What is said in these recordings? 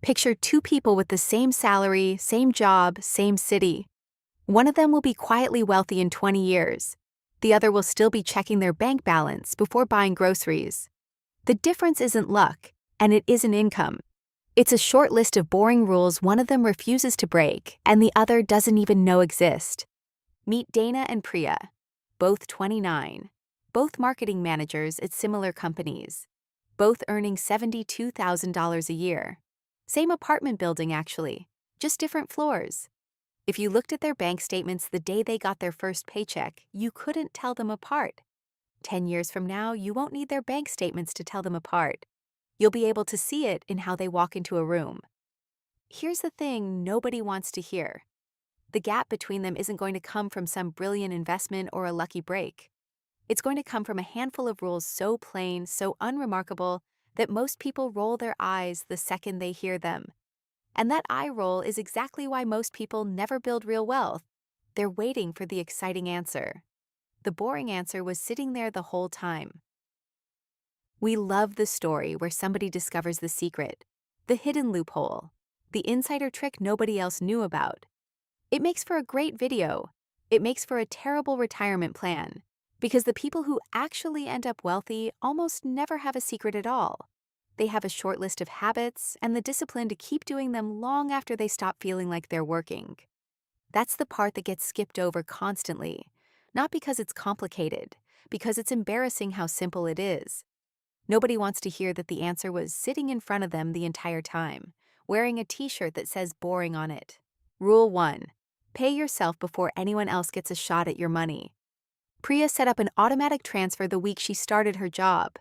Picture two people with the same salary, same job, same city. One of them will be quietly wealthy in 20 years. The other will still be checking their bank balance before buying groceries. The difference isn't luck, and it isn't income. It's a short list of boring rules one of them refuses to break, and the other doesn't even know exist. Meet Dana and Priya, both 29, both marketing managers at similar companies, both earning $72,000 a year. Same apartment building, actually, just different floors. If you looked at their bank statements the day they got their first paycheck, you couldn't tell them apart. 10 years from now, you won't need their bank statements to tell them apart. You'll be able to see it in how they walk into a room. Here's the thing nobody wants to hear. The gap between them isn't going to come from some brilliant investment or a lucky break. It's going to come from a handful of rules so plain, so unremarkable, that most people roll their eyes the second they hear them. And that eye roll is exactly why most people never build real wealth. They're waiting for the exciting answer. The boring answer was sitting there the whole time. We love the story where somebody discovers the secret, the hidden loophole, the insider trick nobody else knew about. It makes for a great video. It makes for a terrible retirement plan, because the people who actually end up wealthy almost never have a secret at all. They have a short list of habits and the discipline to keep doing them long after they stop feeling like they're working. That's the part that gets skipped over constantly, not because it's complicated, because it's embarrassing how simple it is. Nobody wants to hear that the answer was sitting in front of them the entire time, wearing a t-shirt that says boring on it. Rule 1. Pay yourself before anyone else gets a shot at your money. Priya set up an automatic transfer the week she started her job.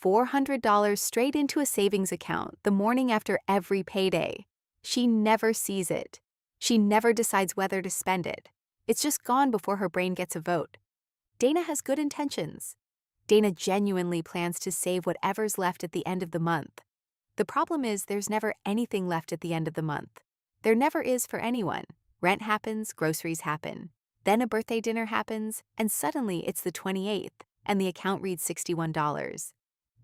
$400 straight into a savings account the morning after every payday. She never sees it. She never decides whether to spend it. It's just gone before her brain gets a vote. Dana has good intentions. Dana genuinely plans to save whatever's left at the end of the month. The problem is there's never anything left at the end of the month. There never is for anyone. Rent happens, groceries happen. Then a birthday dinner happens, and suddenly it's the 28th, and the account reads $61.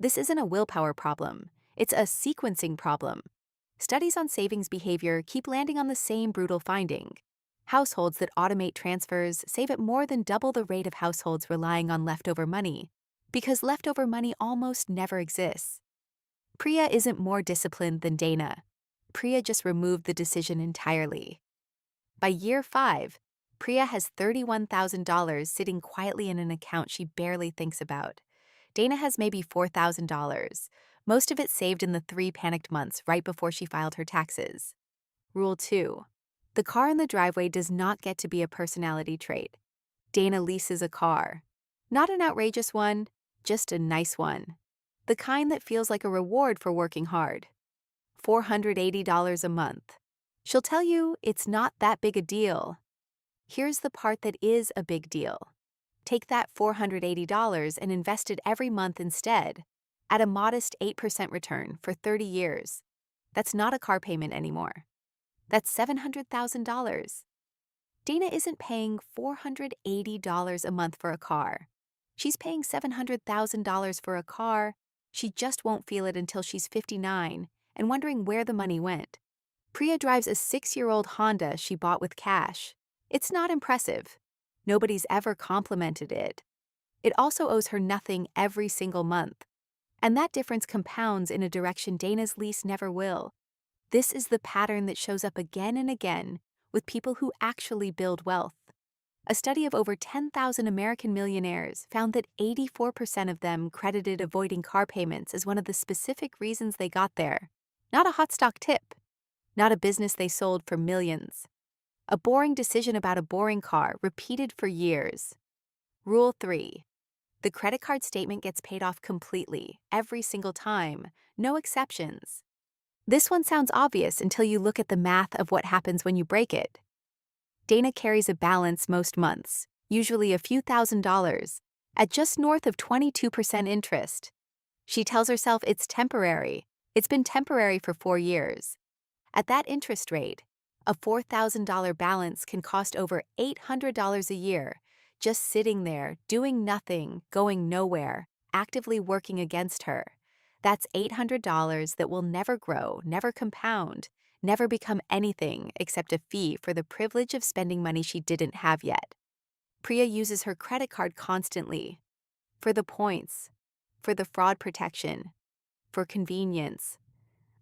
This isn't a willpower problem. It's a sequencing problem. Studies on savings behavior keep landing on the same brutal finding. Households that automate transfers save at more than double the rate of households relying on leftover money, because leftover money almost never exists. Priya isn't more disciplined than Dana. Priya just removed the decision entirely. By year 5, Priya has $31,000 sitting quietly in an account she barely thinks about. Dana has maybe $4,000, most of it saved in the 3 panicked months right before she filed her taxes. Rule 2. The car in the driveway does not get to be a personality trait. Dana leases a car. Not an outrageous one, just a nice one. The kind that feels like a reward for working hard. $480 a month. She'll tell you it's not that big a deal. Here's the part that is a big deal. Take that $480 and invest it every month instead, at a modest 8% return for 30 years. That's not a car payment anymore. That's $700,000. Dana isn't paying $480 a month for a car. She's paying $700,000 for a car. She just won't feel it until she's 59 and wondering where the money went. Priya drives a 6-year-old Honda she bought with cash. It's not impressive. Nobody's ever complimented it. It also owes her nothing every single month. And that difference compounds in a direction Dana's lease never will. This is the pattern that shows up again and again with people who actually build wealth. A study of over 10,000 American millionaires found that 84% of them credited avoiding car payments as one of the specific reasons they got there. Not a hot stock tip. Not a business they sold for millions. A boring decision about a boring car repeated for years. Rule 3. The credit card statement gets paid off completely, every single time, no exceptions. This one sounds obvious until you look at the math of what happens when you break it. Dana carries a balance most months, usually a few $1,000s, at just north of 22% interest. She tells herself it's temporary. It's been temporary for 4 years. At that interest rate, a $4,000 balance can cost over $800 a year, just sitting there, doing nothing, going nowhere, actively working against her. That's $800 that will never grow, never compound, never become anything except a fee for the privilege of spending money she didn't have yet. Priya uses her credit card constantly for the points, for the fraud protection, for convenience.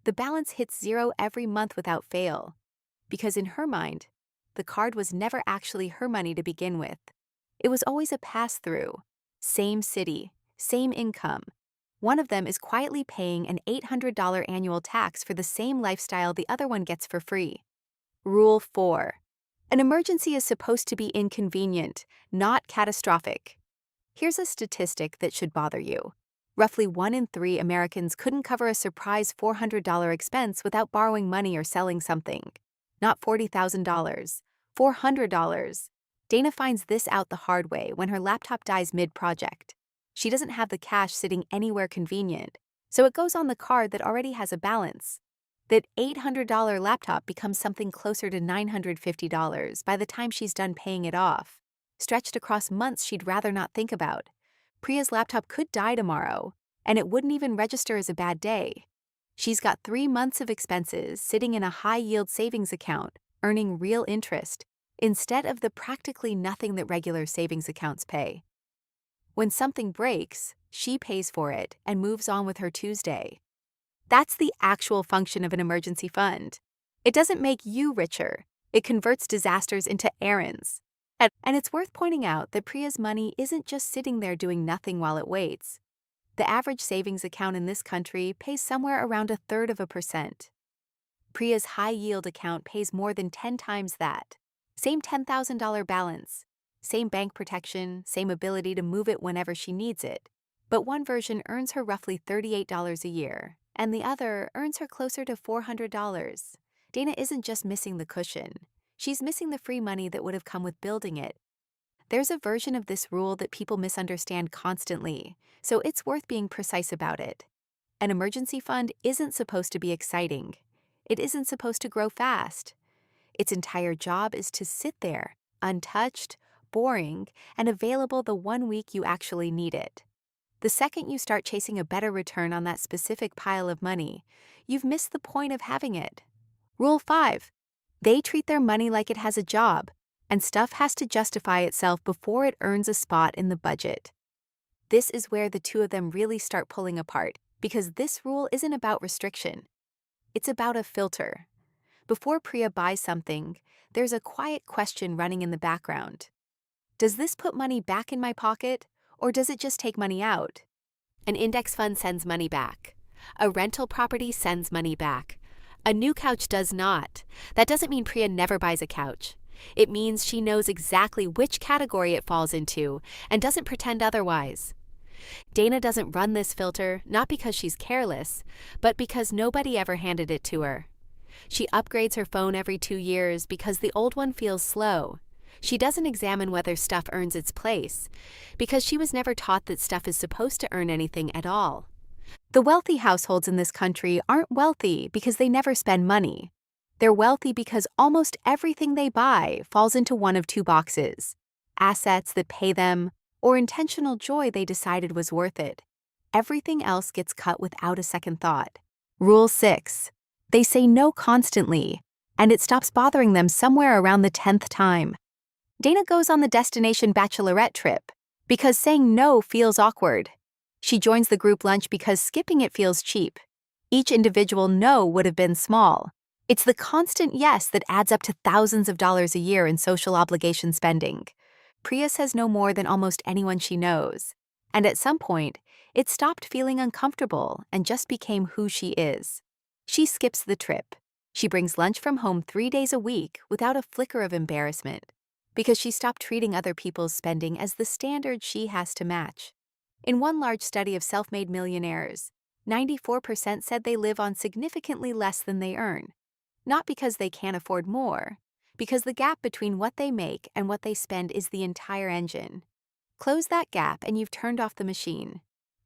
The balance hits zero every month without fail, because in her mind, the card was never actually her money to begin with. It was always a pass-through. Same city, same income. One of them is quietly paying an $800 annual tax for the same lifestyle the other one gets for free. Rule 4. An emergency is supposed to be inconvenient, not catastrophic. Here's a statistic that should bother you. Roughly 1 in 3 Americans couldn't cover a surprise $400 expense without borrowing money or selling something. Not $40,000, $400. Dana finds this out the hard way when her laptop dies mid-project. She doesn't have the cash sitting anywhere convenient, so it goes on the card that already has a balance. That $800 laptop becomes something closer to $950 by the time she's done paying it off, stretched across months she'd rather not think about. Priya's laptop could die tomorrow, and it wouldn't even register as a bad day. She's got 3 months of expenses sitting in a high-yield savings account, earning real interest, instead of the practically nothing that regular savings accounts pay. When something breaks, she pays for it and moves on with her Tuesday. That's the actual function of an emergency fund. It doesn't make you richer. It converts disasters into errands. And it's worth pointing out that Priya's money isn't just sitting there doing nothing while it waits. The average savings account in this country pays somewhere around 1/3%. Priya's high-yield account pays more than 10 times that. Same $10,000 balance, same bank protection, same ability to move it whenever she needs it. But one version earns her roughly $38 a year, and the other earns her closer to $400. Dana isn't just missing the cushion. She's missing the free money that would have come with building it. There's a version of this rule that people misunderstand constantly, so it's worth being precise about it. An emergency fund isn't supposed to be exciting. It isn't supposed to grow fast. Its entire job is to sit there, untouched, boring, and available the 1 week you actually need it. The second you start chasing a better return on that specific pile of money, you've missed the point of having it. Rule 5. They treat their money like it has a job, and stuff has to justify itself before it earns a spot in the budget. This is where the two of them really start pulling apart, because this rule isn't about restriction. It's about a filter. Before Priya buys something, there's a quiet question running in the background. Does this put money back in my pocket, or does it just take money out? An index fund sends money back. A rental property sends money back. A new couch does not. That doesn't mean Priya never buys a couch. It means she knows exactly which category it falls into and doesn't pretend otherwise. Dana doesn't run this filter, not because she's careless, but because nobody ever handed it to her. She upgrades her phone every 2 years because the old one feels slow. She doesn't examine whether stuff earns its place, because she was never taught that stuff is supposed to earn anything at all. The wealthy households in this country aren't wealthy because they never spend money. They're wealthy because almost everything they buy falls into one of 2 boxes: assets that pay them, or intentional joy they decided was worth it. Everything else gets cut without a second thought. Rule 6. They say no constantly, and it stops bothering them somewhere around the 10th time. Dana goes on the destination bachelorette trip because saying no feels awkward. She joins the group lunch because skipping it feels cheap. Each individual no would have been small. It's the constant yes that adds up to thousands of dollars a year in social obligation spending. Priya says no more than almost anyone she knows, and at some point, it stopped feeling uncomfortable and just became who she is. She skips the trip. She brings lunch from home 3 days a week without a flicker of embarrassment, because she stopped treating other people's spending as the standard she has to match. In one large study of self-made millionaires, 94% said they live on significantly less than they earn. Not because they can't afford more, because the gap between what they make and what they spend is the entire engine. Close that gap and you've turned off the machine.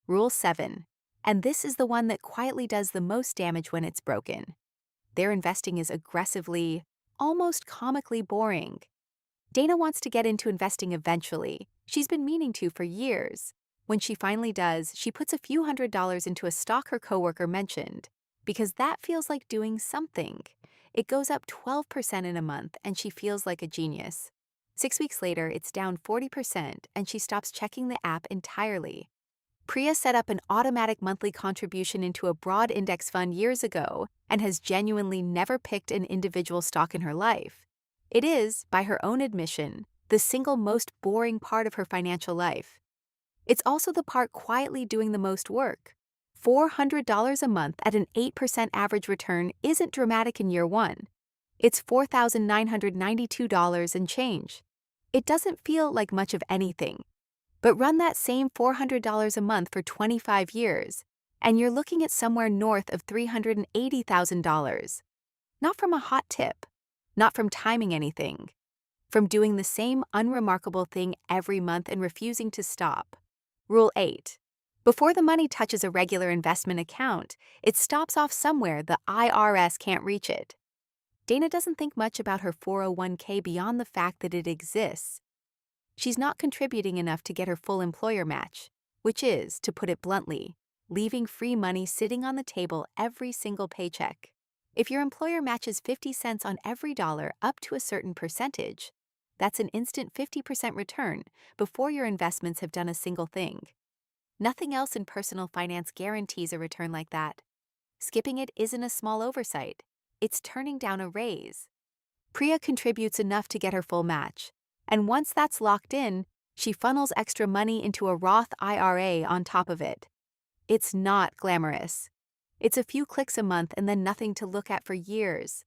Rule 7. And this is the one that quietly does the most damage when it's broken. Their investing is aggressively, almost comically boring. Dana wants to get into investing eventually. She's been meaning to for years. When she finally does, she puts a few $100s into a stock her coworker mentioned, because that feels like doing something. It goes up 12% in a month, and she feels like a genius. 6 weeks later, it's down 40%, and she stops checking the app entirely. Priya set up an automatic monthly contribution into a broad index fund years ago and has genuinely never picked an individual stock in her life. It is, by her own admission, the single most boring part of her financial life. It's also the part quietly doing the most work. $400 a month at an 8% average return isn't dramatic in year one. It's $4,992 and change. It doesn't feel like much of anything. But run that same $400 a month for 25 years, and you're looking at somewhere north of $380,000. Not from a hot tip, not from timing anything, from doing the same unremarkable thing every month and refusing to stop. Rule 8. Before the money touches a regular investment account, it stops off somewhere the IRS can't reach it. Dana doesn't think much about her 401k beyond the fact that it exists. She's not contributing enough to get her full employer match, which is, to put it bluntly, leaving free money sitting on the table every single paycheck. If your employer matches 50 cents on every dollar up to a certain percentage, that's an instant 50% return before your investments have done a single thing. Nothing else in personal finance guarantees a return like that. Skipping it isn't a small oversight. It's turning down a raise. Priya contributes enough to get her full match, and once that's locked in, she funnels extra money into a Roth IRA on top of it. It's not glamorous. It's a few clicks a month and then nothing to look at for years.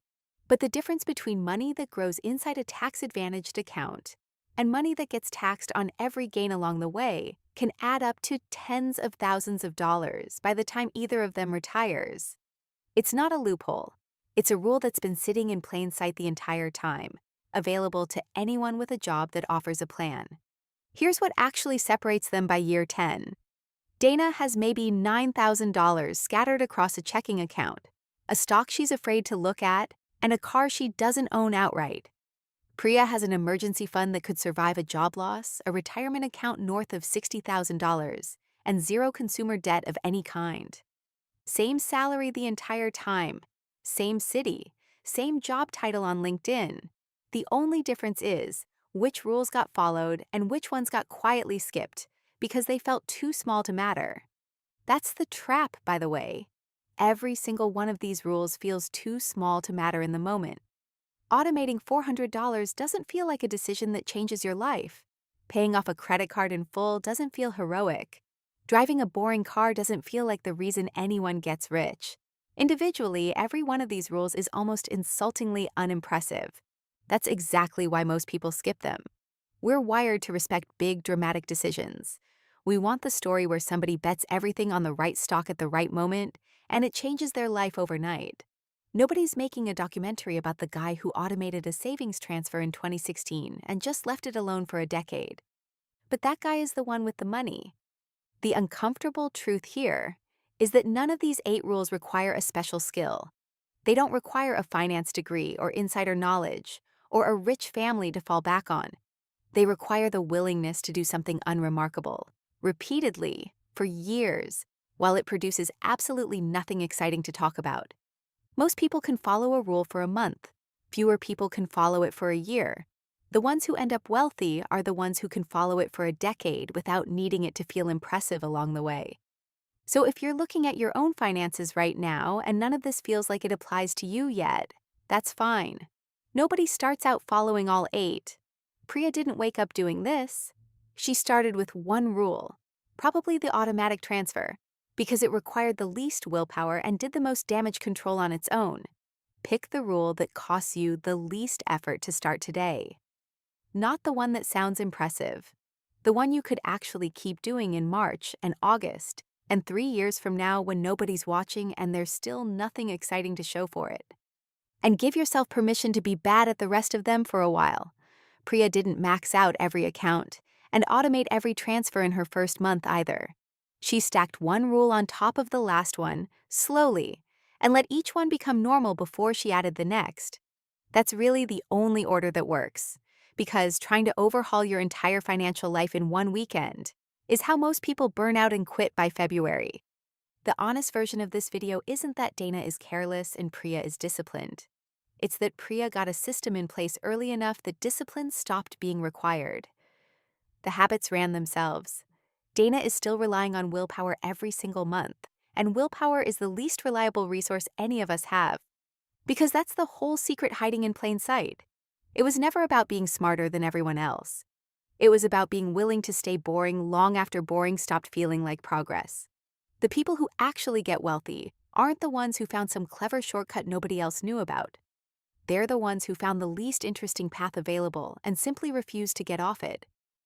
But the difference between money that grows inside a tax-advantaged account and money that gets taxed on every gain along the way can add up to tens of thousands of dollars by the time either of them retires. It's not a loophole. It's a rule that's been sitting in plain sight the entire time, available to anyone with a job that offers a plan. Here's what actually separates them by year 10. Dana has maybe $9,000 scattered across a checking account, a stock she's afraid to look at, and a car she doesn't own outright. Priya has an emergency fund that could survive a job loss, a retirement account north of $60,000, and zero consumer debt of any kind. Same salary the entire time, same city, same job title on LinkedIn. The only difference is which rules got followed and which ones got quietly skipped because they felt too small to matter. That's the trap, by the way. Every single one of these rules feels too small to matter in the moment. Automating $400 doesn't feel like a decision that changes your life. Paying off a credit card in full doesn't feel heroic. Driving a boring car doesn't feel like the reason anyone gets rich. Individually, every one of these rules is almost insultingly unimpressive. That's exactly why most people skip them. We're wired to respect big, dramatic decisions. We want the story where somebody bets everything on the right stock at the right moment, and it changes their life overnight. Nobody's making a documentary about the guy who automated a savings transfer in 2016 and just left it alone for a decade. But that guy is the one with the money. The uncomfortable truth here is that none of these 8 rules require a special skill. They don't require a finance degree or insider knowledge or a rich family to fall back on. They require the willingness to do something unremarkable, repeatedly, for years, while it produces absolutely nothing exciting to talk about. Most people can follow a rule for a month. Fewer people can follow it for a year. The ones who end up wealthy are the ones who can follow it for a decade without needing it to feel impressive along the way. So if you're looking at your own finances right now and none of this feels like it applies to you yet, that's fine. Nobody starts out following all 8. Priya didn't wake up doing this. She started with one rule, probably the automatic transfer, because it required the least willpower and did the most damage control on its own. Pick the rule that costs you the least effort to start today. Not the one that sounds impressive. The one you could actually keep doing in March and August, and 3 years from now when nobody's watching and there's still nothing exciting to show for it. And give yourself permission to be bad at the rest of them for a while. Priya didn't max out every account and automate every transfer in her first month either. She stacked one rule on top of the last one, slowly, and let each one become normal before she added the next. That's really the only order that works, because trying to overhaul your entire financial life in one weekend, is how most people burn out and quit by February. The honest version of this video isn't that Dana is careless and Priya is disciplined. It's that Priya got a system in place early enough that discipline stopped being required. The habits ran themselves. Dana is still relying on willpower every single month, and willpower is the least reliable resource any of us have. Because that's the whole secret hiding in plain sight. It was never about being smarter than everyone else. It was about being willing to stay boring long after boring stopped feeling like progress. The people who actually get wealthy aren't the ones who found some clever shortcut nobody else knew about. They're the ones who found the least interesting path available and simply refused to get off it.